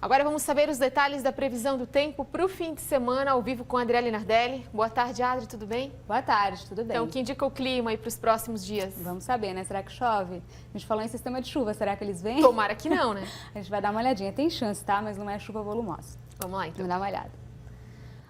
Agora vamos saber os detalhes da previsão do tempo para o fim de semana, ao vivo com a Adriele Nardelli. Boa tarde, Adri, tudo bem? Boa tarde, tudo bem. Então, o que indica o clima aí para os próximos dias? Vamos saber, né? Será que chove? A gente falou em sistema de chuva, será que eles vêm? Tomara que não, né? A gente vai dar uma olhadinha. Tem chance, tá? Mas não é chuva volumosa. Vamos lá, então. Vamos dar uma olhada.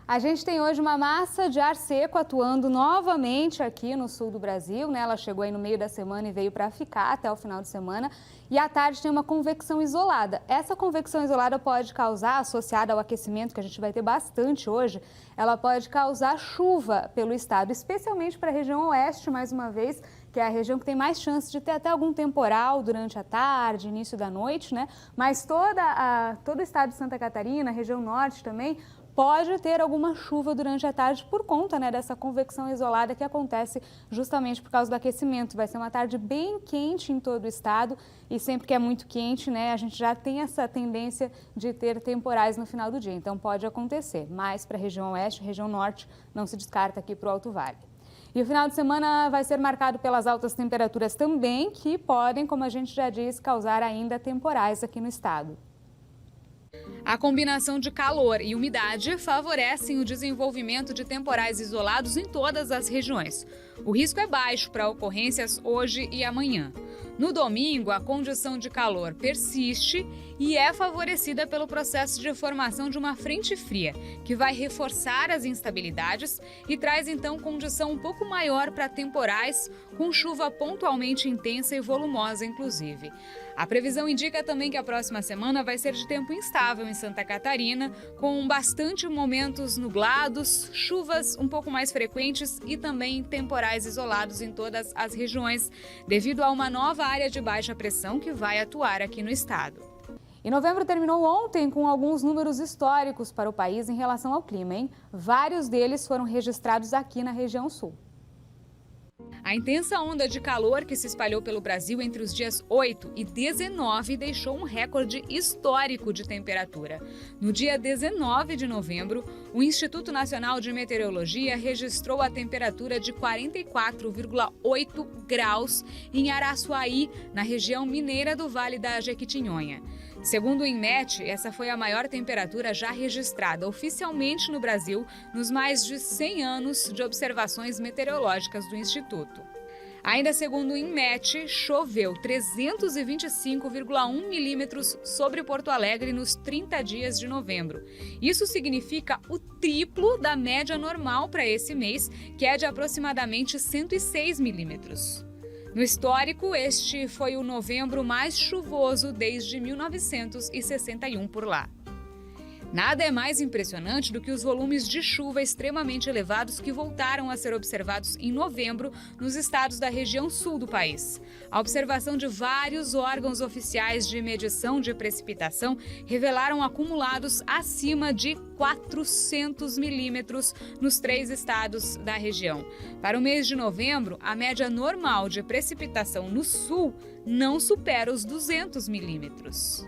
A gente tem hoje uma massa de ar seco atuando novamente aqui no sul do Brasil, né? Ela chegou aí no meio da semana e veio para ficar até o final de semana. E à tarde tem uma convecção isolada. Essa convecção isolada pode causar, associada ao aquecimento que a gente vai ter bastante hoje, ela pode causar chuva pelo estado, especialmente para a região oeste, mais uma vez, que é a região que tem mais chance de ter até algum temporal durante a tarde, início da noite, né? Mas todo o estado de Santa Catarina, região norte também, pode ter alguma chuva durante a tarde por conta, né, dessa convecção isolada que acontece justamente por causa do aquecimento. Vai ser uma tarde bem quente em todo o estado e sempre que é muito quente, né, a gente já tem essa tendência de ter temporais no final do dia. Então pode acontecer, mas para a região oeste, região norte, não se descarta aqui para o Alto Vale. E o final de semana vai ser marcado pelas altas temperaturas também, que podem, como a gente já disse, causar ainda temporais aqui no estado. A combinação de calor e umidade favorecem o desenvolvimento de temporais isolados em todas as regiões. O risco é baixo para ocorrências hoje e amanhã. No domingo, a condição de calor persiste e é favorecida pelo processo de formação de uma frente fria, que vai reforçar as instabilidades e traz então condição um pouco maior para temporais, com chuva pontualmente intensa e volumosa, inclusive. A previsão indica também que a próxima semana vai ser de tempo instável em Santa Catarina, com bastante momentos nublados, chuvas um pouco mais frequentes e também temporais isolados em todas as regiões, devido a uma nova área de baixa pressão que vai atuar aqui no estado. E novembro terminou ontem com alguns números históricos para o país em relação ao clima, hein? Vários deles foram registrados aqui na região sul. A intensa onda de calor que se espalhou pelo Brasil entre os dias 8 e 19 deixou um recorde histórico de temperatura. No dia 19 de novembro, o Instituto Nacional de Meteorologia registrou a temperatura de 44,8 graus em Araçuaí, na região mineira do Vale da Jequitinhonha. Segundo o INMET, essa foi a maior temperatura já registrada oficialmente no Brasil nos mais de 100 anos de observações meteorológicas do Instituto. Ainda segundo o INMET, choveu 325,1 milímetros sobre Porto Alegre nos 30 dias de novembro. Isso significa o triplo da média normal para esse mês, que é de aproximadamente 106 milímetros. No histórico, este foi o novembro mais chuvoso desde 1961 por lá. Nada é mais impressionante do que os volumes de chuva extremamente elevados que voltaram a ser observados em novembro nos estados da região sul do país. A observação de vários órgãos oficiais de medição de precipitação revelaram acumulados acima de 400 milímetros nos 3 estados da região. Para o mês de novembro, a média normal de precipitação no sul não supera os 200 milímetros.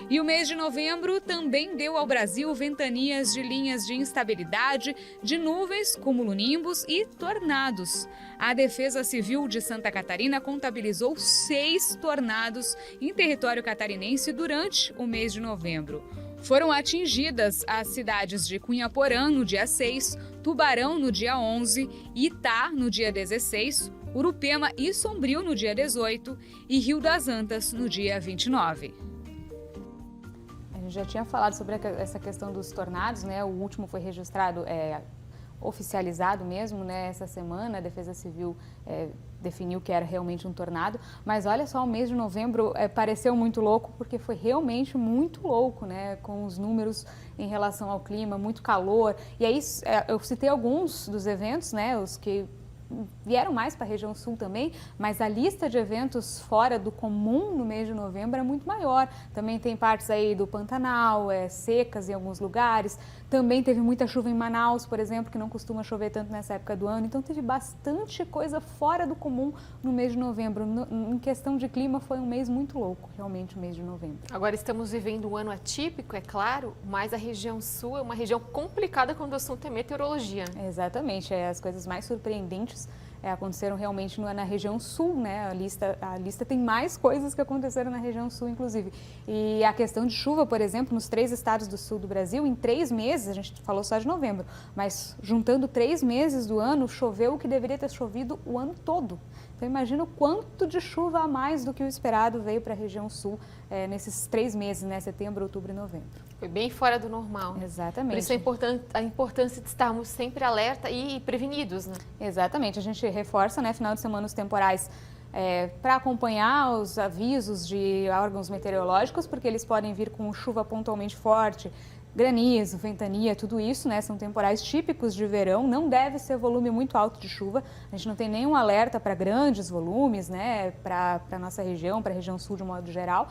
E o mês de novembro também deu ao Brasil ventanias de linhas de instabilidade, de nuvens, cumulonimbus e tornados. A Defesa Civil de Santa Catarina contabilizou 6 tornados em território catarinense durante o mês de novembro. Foram atingidas as cidades de Cunhaporã no dia 6, Tubarão no dia 11, Itá no dia 16, Urupema e Sombrio no dia 18 e Rio das Antas no dia 29. A gente já tinha falado sobre essa questão dos tornados, né? O último foi registrado, oficializado mesmo, né? Essa semana a Defesa Civil definiu que era realmente um tornado. Mas olha só, o mês de novembro pareceu muito louco, porque foi realmente muito louco, né? Com os números em relação ao clima, muito calor. E aí eu citei alguns dos eventos, né? Os que vieram mais para a região sul também, mas a lista de eventos fora do comum no mês de novembro é muito maior. Também tem partes aí do Pantanal, secas em alguns lugares. Também teve muita chuva em Manaus, por exemplo, que não costuma chover tanto nessa época do ano. Então teve bastante coisa fora do comum no mês de novembro. Em questão de clima, foi um mês muito louco, realmente, o mês de novembro. Agora estamos vivendo um ano atípico, é claro, mas a região sul é uma região complicada quando o assunto é meteorologia. Exatamente, as coisas mais surpreendentes aconteceram realmente na região sul, né? A lista tem mais coisas que aconteceram na região sul, inclusive. E a questão de chuva, por exemplo, nos 3 estados do sul do Brasil, em 3 meses, a gente falou só de novembro, mas juntando 3 meses do ano, choveu o que deveria ter chovido o ano todo. Então imagina o quanto de chuva a mais do que o esperado veio para a região sul nesses 3 meses, né? Setembro, outubro e novembro. Foi bem fora do normal. Exatamente. Por isso a importância de estarmos sempre alerta e prevenidos, né? Exatamente. A gente reforça, né, final de semana os temporais para acompanhar os avisos de órgãos meteorológicos, porque eles podem vir com chuva pontualmente forte, granizo, ventania, tudo isso, né? São temporais típicos de verão, não deve ser volume muito alto de chuva. A gente não tem nenhum alerta para grandes volumes, né? Para a nossa região, para a região sul de um modo geral.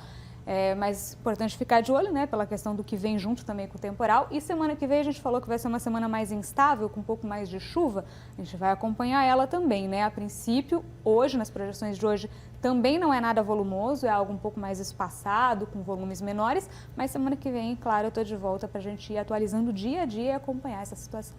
Mas é importante ficar de olho, né, pela questão do que vem junto também com o temporal. E semana que vem a gente falou que vai ser uma semana mais instável, com um pouco mais de chuva. A gente vai acompanhar ela também, né? A princípio, hoje, nas projeções de hoje, também não é nada volumoso, é algo um pouco mais espaçado, com volumes menores. Mas semana que vem, claro, eu estou de volta para a gente ir atualizando dia a dia e acompanhar essa situação.